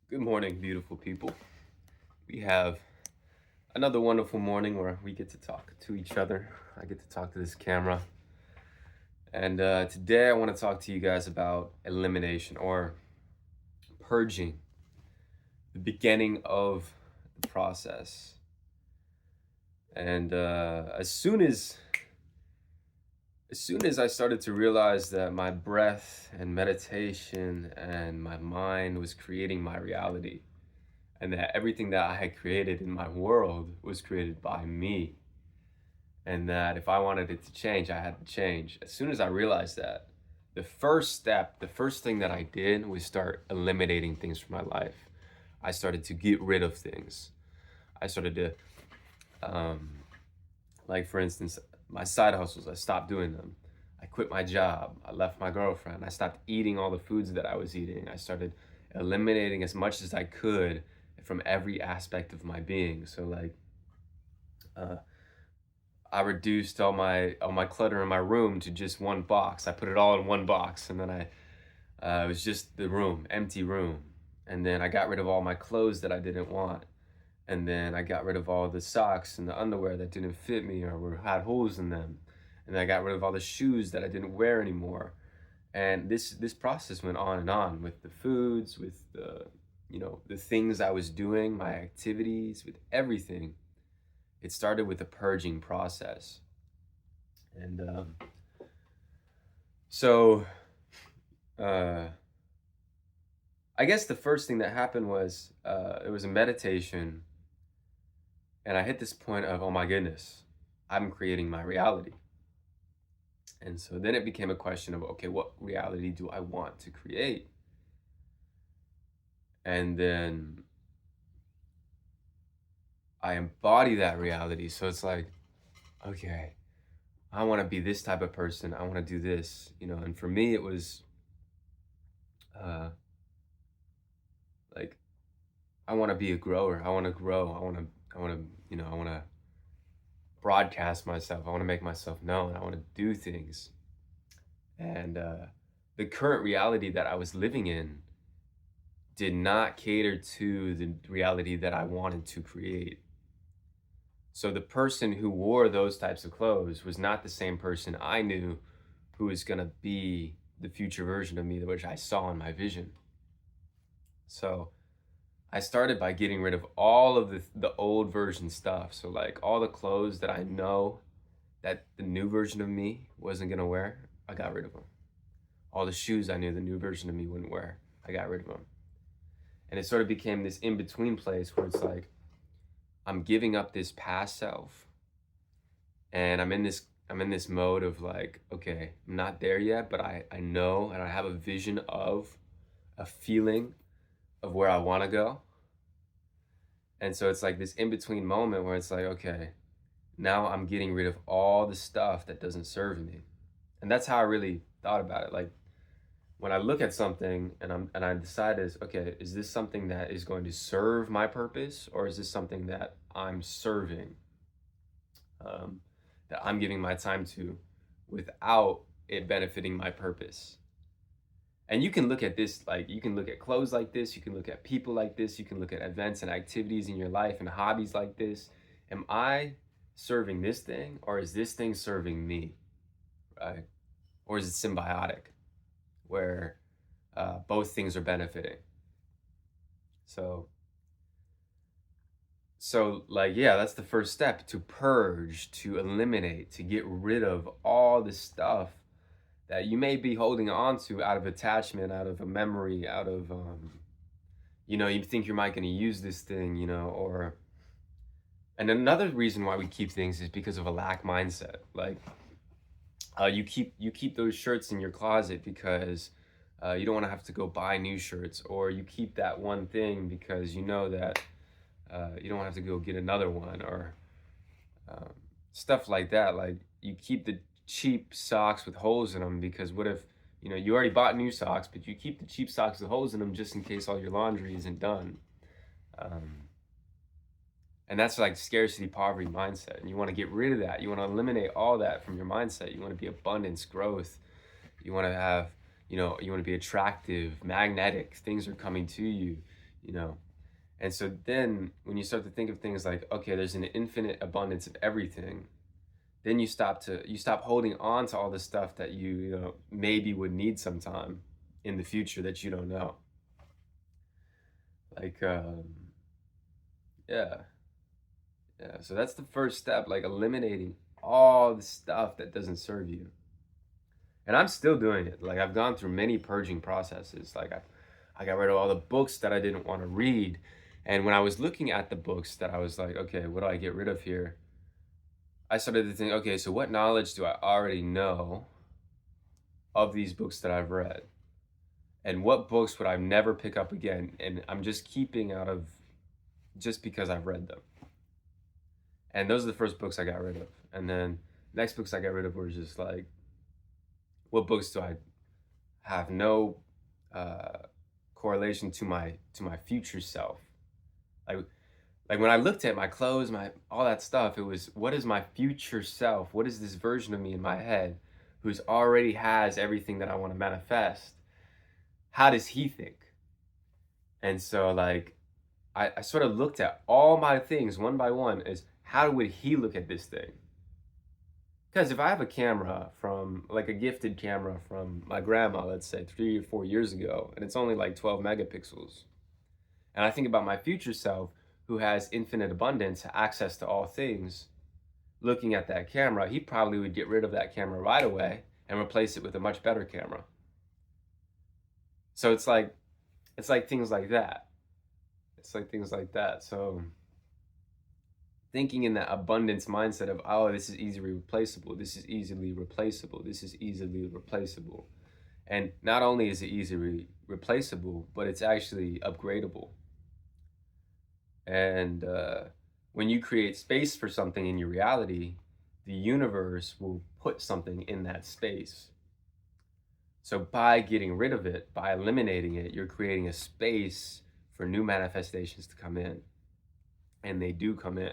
Good morning, beautiful people. We have another wonderful morning where we get to talk to each other. I get to talk to this camera. And today I want to talk to you guys about elimination or purging, the beginning of the process. And as soon as I started to realize that my breath and meditation and my mind was creating my reality, and that everything that I had created in my world was created by me, and that if I wanted it to change, I had to change. As soon as I realized that, the first step, the first thing that I did was start eliminating things from my life. I started to get rid of things. I started to, um, like for instance, my side hustles, I stopped doing them. I quit my job. I left my girlfriend. I stopped eating all the foods that I was eating. I started eliminating as much as I could from every aspect of my being. So like, uh, I reduced all my clutter in my room to just one box. I put it all in one box, and then it was just the room, empty room. And then I got rid of all my clothes that I didn't want, and then I got rid of all the socks and the underwear that didn't fit me or had holes in them, and then I got rid of all the shoes that I didn't wear anymore. And this process went on and on with the foods, with the things I was doing, my activities, with everything. It started with a purging process. And so uh, I guess the first thing that happened was it was a meditation, and I hit this point of, oh my goodness, I'm creating my reality. And so then it became a question of, okay, what reality do I want to create? And then I embody that reality. So it's like, okay, I want to be this type of person. I want to do this. And for me, it was uh, like, I want to be a grower. I want to grow. I want to broadcast myself. I want to make myself known. I want to do things. And the current reality that I was living in did not cater to the reality that I wanted to create. So the person who wore those types of clothes was not the same person I knew who was going to be the future version of me, which I saw in my vision. So I started by getting rid of all of the old version stuff. So like all the clothes that I know that the new version of me wasn't gonna wear, I got rid of them. All the shoes I knew the new version of me wouldn't wear, I got rid of them. And it sort of became this in between place where it's like I'm giving up this past self, and I'm in this mode of like, okay, I'm not there yet, but I know and I have a vision of a feeling of where I want to go. And so it's like this in between moment where it's like, okay, now I'm getting rid of all the stuff that doesn't serve me. And that's how I really thought about it. Like when I look at something and I decide is, okay, is this something that is going to serve my purpose, or is this something that I'm serving, um, that I'm giving my time to without it benefiting my purpose? And you can look at this, like you can look at clothes like this, you can look at people like this, you can look at events and activities in your life and hobbies like this. Am I serving this thing, or is this thing serving me? Right? Or is it symbiotic where both things are benefiting? So, so like, yeah, that's the first step, to purge, to eliminate, to get rid of all the stuff that you may be holding on to out of attachment, out of a memory, out of you think you're not going to use this thing, or and another reason why we keep things is because of a lack mindset. Like you keep those shirts in your closet because you don't want to have to go buy new shirts, or you keep that one thing because you know that you don't have to go get another one, or um, stuff like that. Like you keep the cheap socks with holes in them because what if you already bought new socks, but you keep the cheap socks with holes in them just in case all your laundry isn't done. Um, and that's like scarcity poverty mindset, and you want to get rid of that. You want to eliminate all that from your mindset. You want to be abundance, growth. You want to have, you want to be attractive, magnetic. Things are coming to you. you know. And so then when you start to think of things like, okay, there's an infinite abundance of everything, then you stop holding on to all the stuff that you know maybe would need sometime in the future that you don't know. Like yeah, yeah. So that's the first step, like eliminating all the stuff that doesn't serve you. And I'm still doing it. Like I've gone through many purging processes. Like I got rid of all the books that I didn't want to read. And when I was looking at the books that I was like, okay, what do I get rid of here? I started to think, okay, so what knowledge do I already know of these books that I've read? And what books would I never pick up again? And I'm just keeping out of just because I've read them. And those are the first books I got rid of. And then next books I got rid of were just like, what books do I have no correlation to my future self? Like like when I looked at my clothes, my all that stuff, it was what is my future self? What is this version of me in my head who's already has everything that I want to manifest? How does he think? And so like I sort of looked at all my things one by one as how would he look at this thing? Because if I have a camera from like a gifted camera from my grandma, let's say 3 or 4 years ago, and it's only like 12 megapixels, and I think about my future self who has infinite abundance, access to all things, looking at that camera, he probably would get rid of that camera right away and replace it with a much better camera. So it's like things like that. It's like things like that. So thinking in that abundance mindset of, oh, this is easily replaceable, this is easily replaceable, this is easily replaceable. And not only is it easily replaceable, but it's actually upgradable. And when you create space for something in your reality, the universe will put something in that space. So by getting rid of it, by eliminating it, you're creating a space for new manifestations to come in. And they do come in.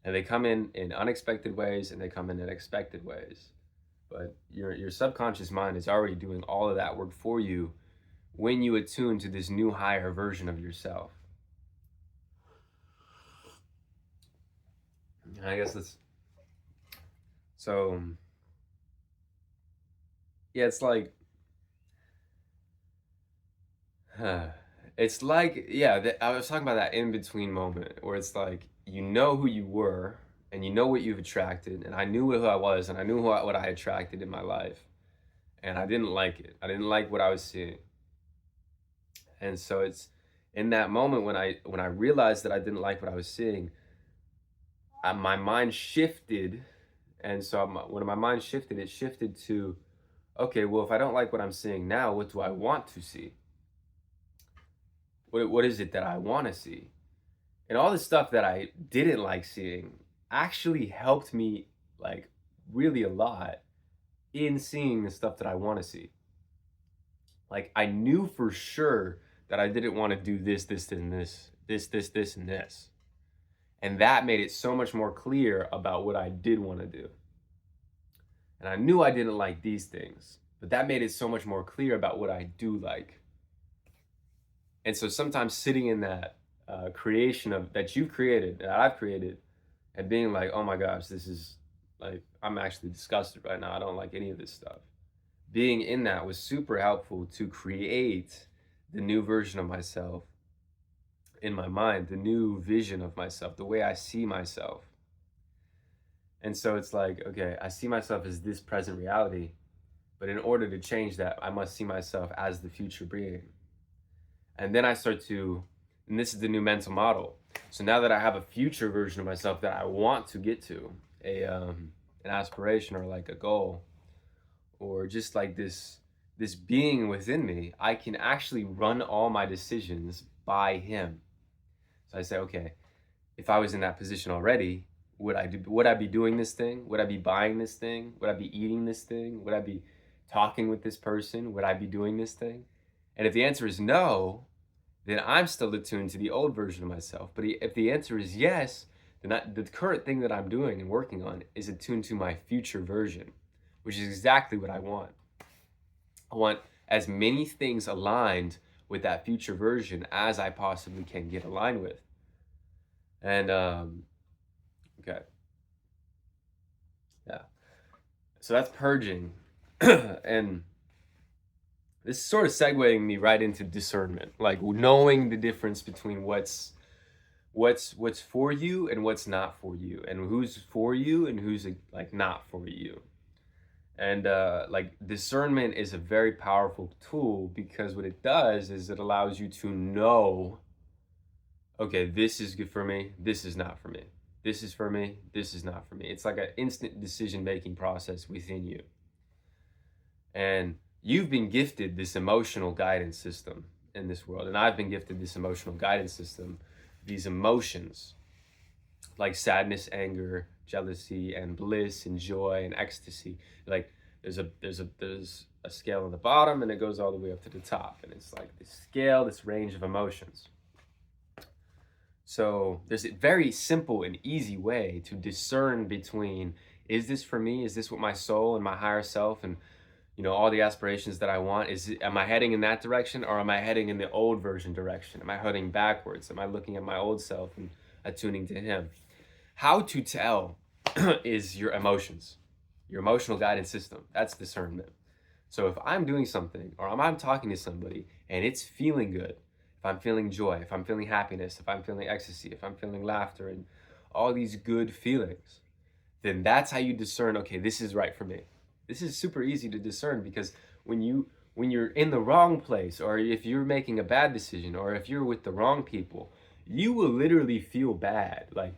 And they come in unexpected ways, and they come in expected ways. But your subconscious mind is already doing all of that work for you when you attune to this new higher version of yourself. I guess that's so. Yeah, it's like yeah. I was talking about that in between moment where it's like you know who you were and you know what you've attracted, and I knew who I was and I knew what I attracted in my life, and I didn't like it. I didn't like what I was seeing, and so it's in that moment when I realized that I didn't like what I was seeing, my mind shifted, and so when my mind shifted, it shifted to okay, well, if I don't like what I'm seeing now, what do I want to see? What is it that I want to see? And all the stuff that I didn't like seeing actually helped me like really a lot in seeing the stuff that I want to see. Like I knew for sure that I didn't want to do this, and this, and this. And that made it so much more clear about what I did want to do. And I knew I didn't like these things, but that made it so much more clear about what I do like. And so sometimes sitting in that creation of that you've created, that I've created, and being like, oh my gosh, this is like, I'm actually disgusted right now. I don't like any of this stuff. Being in that was super helpful to create the new version of myself in my mind, the new vision of myself, the way I see myself. And so it's like, okay, I see myself as this present reality, but in order to change that, I must see myself as the future being. And then I start to, and this is the new mental model. So now that I have a future version of myself that I want to get to, an aspiration or like a goal, or just like this being within me, I can actually run all my decisions by him. So I say, okay, if I was in that position already, would I be doing this thing? Would I be buying this thing? Would I be eating this thing? Would I be talking with this person? Would I be doing this thing? And if the answer is no, then I'm still attuned to the old version of myself. But if the answer is yes, then the current thing that I'm doing and working on is attuned to my future version, which is exactly what I want. I want as many things aligned with that future version as I possibly can get aligned with. And okay, yeah. So that's purging. And this is sort of segueing me right into discernment, like knowing the difference between what's for you and what's not for you, and who's for you and who's like not for you. And like discernment is a very powerful tool, because what it does is it allows you to know, okay, this is good for me, this is not for me, this is for me, this is not for me. It's like an instant decision making process within you. And you've been gifted this emotional guidance system in this world, and I've been gifted this emotional guidance system, these emotions like sadness, anger, jealousy, and bliss, and joy, and ecstasy. Like there's a scale on the bottom, and it goes all the way up to the top, and it's like this scale, this range of emotions. So there's a very simple and easy way to discern between, is this for me? Is this what my soul and my higher self and all the aspirations that I want, am I heading in that direction, or am I heading in the old version direction? Am I heading backwards? Am I looking at my old self and attuning to him? How to tell is your emotions, your emotional guidance system. That's discernment. So if I'm doing something, or I'm talking to somebody and it's feeling good, if I'm feeling joy, if I'm feeling happiness, if I'm feeling ecstasy, if I'm feeling laughter and all these good feelings, then that's how you discern, okay, this is right for me. This is super easy to discern, because when you're in the wrong place, or if you're making a bad decision, or if you're with the wrong people, you will literally feel bad. Like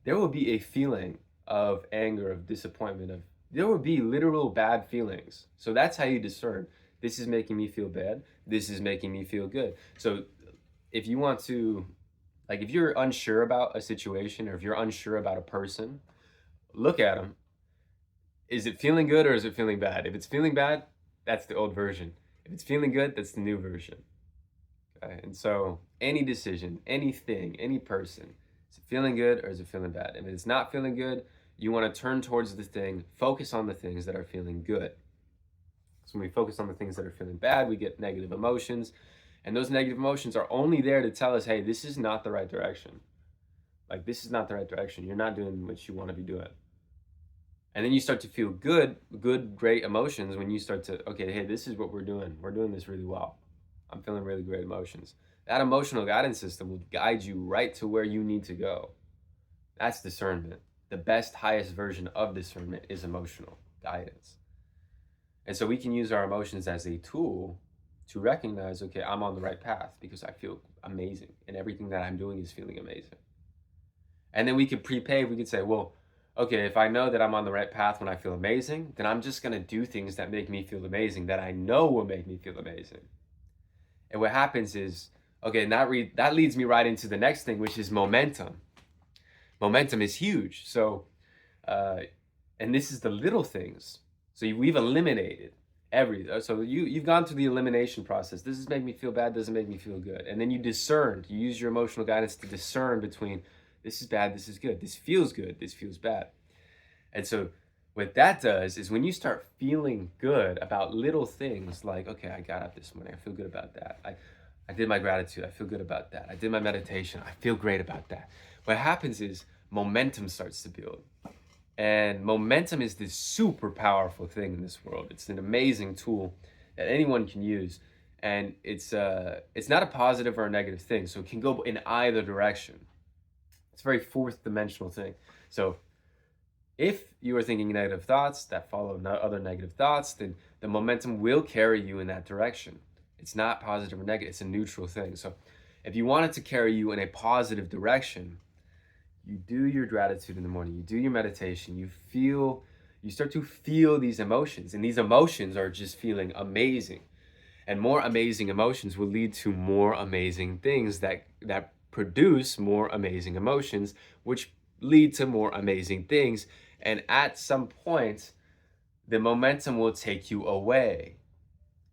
there will be a feeling of anger, of disappointment, there will be literal bad feelings. So that's how you discern. This is making me feel bad. This is making me feel good. So if you want to, like, if you're unsure about a situation, or if you're unsure about a person, look at them. Is it feeling good or is it feeling bad? If it's feeling bad, that's the old version. If it's feeling good, that's the new version. Okay? And so any decision, anything, any person, is it feeling good or is it feeling bad? If it's not feeling good, you want to turn towards the thing, focus on the things that are feeling good. So when we focus on the things that are feeling bad, we get negative emotions. And those negative emotions are only there to tell us, hey, this is not the right direction. Like, this is not the right direction. You're not doing what you want to be doing. And then you start to feel good, great emotions when you start to, okay, hey, this is what we're doing. We're doing this really well. I'm feeling really great emotions. That emotional guidance system will guide you right to where you need to go. That's discernment. The best, highest version of discernment is emotional guidance. And so we can use our emotions as a tool to recognize, okay, I'm on the right path because I feel amazing and everything that I'm doing is feeling amazing. And then we could prepay, we could say, well, okay, if I know that I'm on the right path when I feel amazing, then I'm just going to do things that make me feel amazing, that I know will make me feel amazing. And what happens is, okay, and that leads me right into the next thing, which is momentum. Momentum is huge. So, and this is the little things. So we've eliminated so you've gone through the elimination process. This is making me feel bad, doesn't make me feel good. And then you discerned, you use your emotional guidance to discern between, this is bad, this is good, this feels good, this feels bad. And so what that does is when you start feeling good about little things, like, okay, I got up this morning, I feel good about that. I did my gratitude, I feel good about that. I did my meditation, I feel great about that. What happens is momentum starts to build. And momentum is this super powerful thing in this world. It's an amazing tool that anyone can use. And it's not a positive or a negative thing. So it can go in either direction. It's a very fourth dimensional thing. So if you are thinking negative thoughts that follow other negative thoughts, then the momentum will carry you in that direction. It's not positive or negative. It's a neutral thing. So if you want it to carry you in a positive direction, you do your gratitude in the morning, you do your meditation, you start to feel these emotions, and these emotions are just feeling amazing. And more amazing emotions will lead to more amazing things that produce more amazing emotions, which lead to more amazing things. And at some point, the momentum will take you away.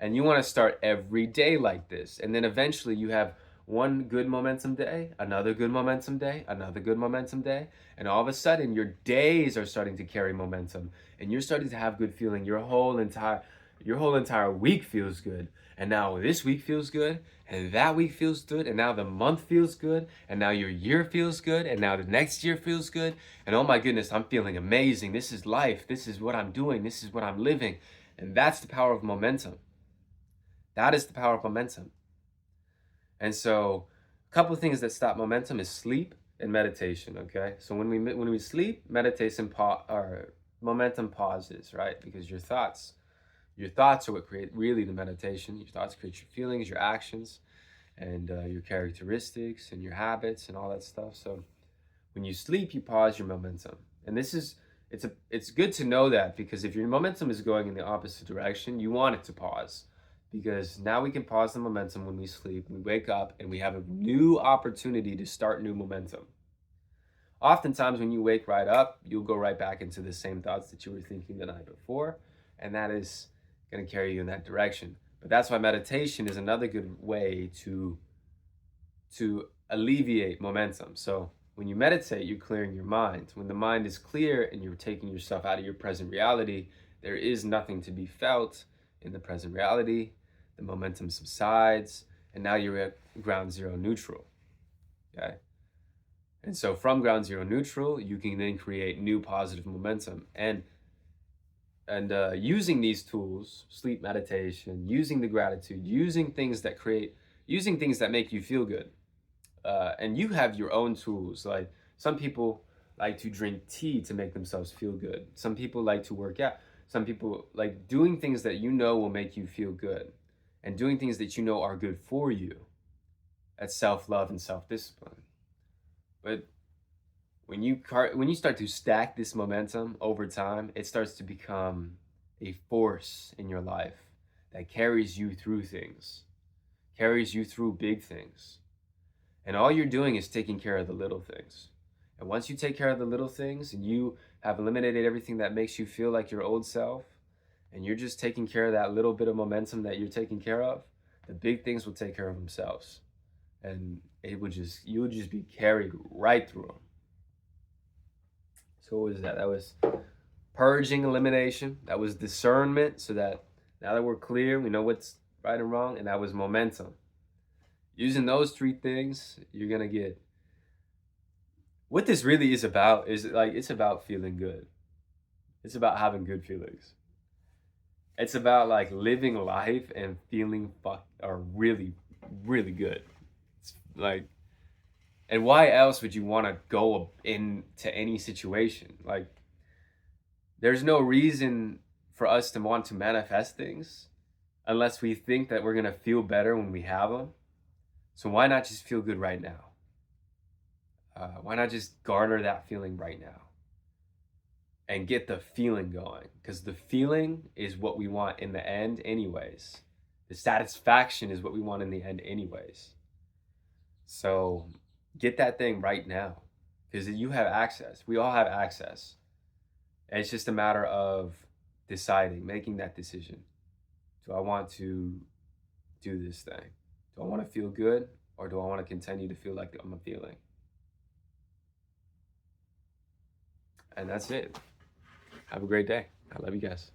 And you want to start every day like this. And then eventually you have one good momentum day, another good momentum day, another good momentum day. And all of a sudden your days are starting to carry momentum and you're starting to have good feeling. Your whole entire, Your whole entire week feels good. And now this week feels good, and that week feels good, and now the month feels good, and now your year feels good, and now the next year feels good. And oh my goodness, I'm feeling amazing. This is life. This is what I'm doing. This is what I'm living. And that's the power of momentum. That is the power of momentum. And so a couple of things that stop momentum is sleep and meditation, okay? So when we sleep, meditation or momentum pauses, right? Because your thoughts are what create really the meditation. Your thoughts create your feelings, your actions, and your characteristics and your habits and all that stuff. So when you sleep, you pause your momentum. And it's good to know that, because if your momentum is going in the opposite direction, you want it to pause. Because now we can pause the momentum when we sleep, we wake up, and we have a new opportunity to start new momentum. Oftentimes when you wake right up, you'll go right back into the same thoughts that you were thinking the night before, and that is going to carry you in that direction. But that's why meditation is another good way to alleviate momentum. So when you meditate, you're clearing your mind. When the mind is clear and you're taking yourself out of your present reality, there is nothing to be felt in the present reality. The momentum subsides, and now you're at ground zero neutral. Okay? And so from ground zero neutral, you can then create new positive momentum. And using these tools, sleep meditation, using the gratitude, using things that make you feel good. And you have your own tools. Like some people like to drink tea to make themselves feel good. Some people like to work out. Some people like doing things that you know will make you feel good, and doing things that you know are good for you. That's self-love and self-discipline. But when you start to stack this momentum over time, it starts to become a force in your life that carries you through things, carries you through big things. And all you're doing is taking care of the little things. And once you take care of the little things and you have eliminated everything that makes you feel like your old self, and you're just taking care of that little bit of momentum that you're taking care of, the big things will take care of themselves. And you would just be carried right through them. So what was that? That was purging, elimination. That was discernment, so that now that we're clear, we know what's right and wrong. And that was momentum. Using those three things, you're going to get... What this really is about is it's about feeling good. It's about having good feelings. It's about like living life and feeling really, really good. It's like, and why else would you want to go into any situation? Like, there's no reason for us to want to manifest things unless we think that we're going to feel better when we have them. So why not just feel good right now? Why not just garner that feeling right now and get the feeling going? Because the feeling is what we want in the end anyways. The satisfaction is what we want in the end anyways. So get that thing right now, because you have access. We all have access. And it's just a matter of deciding, making that decision. Do I want to do this thing? Do I want to feel good, or do I want to continue to feel like I'm feeling? And that's it. Have a great day. I love you guys.